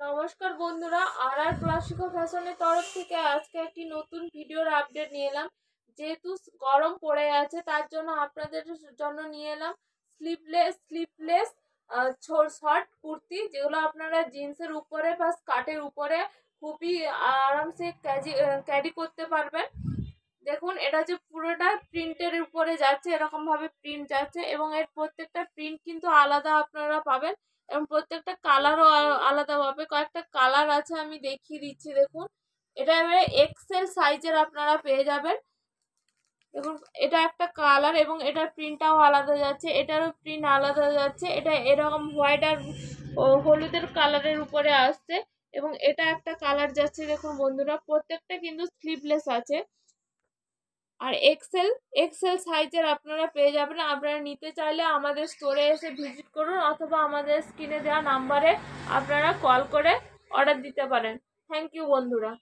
নমস্কার বন্ধুরা, আর ক্লাসিকো ফ্যাশনের তরফ থেকে আজকে একটি নতুন ভিডিওর আপডেট নিয়ে এলাম। যেহেতু গরম পড়ে আছে তার জন্য আপনাদের জন্য নিয়ে এলাম স্লিপলেস শর্ট কুর্তি, যেগুলো আপনারা জিন্সের উপরে বা স্কার্টের উপরে খুবই আরামসে ক্যারি করতে পারবেন। দেখুন, এটা হচ্ছে পুরোটা প্রিন্টের উপরে যাচ্ছে, এরকম ভাবে প্রিন্ট যাচ্ছে এবং এর প্রত্যেকটা প্রিন্ট কিন্তু আলাদা আপনারা পাবেন এবং প্রত্যেকটা কালারও আলাদা পাবে। কয়েকটা কালার আছে, আমি দেখিয়ে দিচ্ছি। দেখুন, এটা এবারে এক্সেল সাইজের আপনারা পেয়ে যাবেন। দেখুন, এটা একটা কালার এবং এটার প্রিন্টটাও আলাদা যাচ্ছে, এটারও প্রিন্ট আলাদা যাচ্ছে। এটা এরকম হোয়াইট আর হলুদের কালারের উপরে আসছে এবং এটা একটা কালার যাচ্ছে। দেখুন বন্ধুরা, প্রত্যেকটা কিন্তু স্লিভলেস আছে আর এক্সেল সাইজের আপনারা পেয়ে যাবেন। আপনারা নিতে চাইলে আমাদের স্টোরে এসে ভিজিট করুন অথবা আমাদের স্ক্রিনে দেওয়া নাম্বারে আপনারা কল করে অর্ডার দিতে পারেন। থ্যাংক ইউ বন্ধুরা।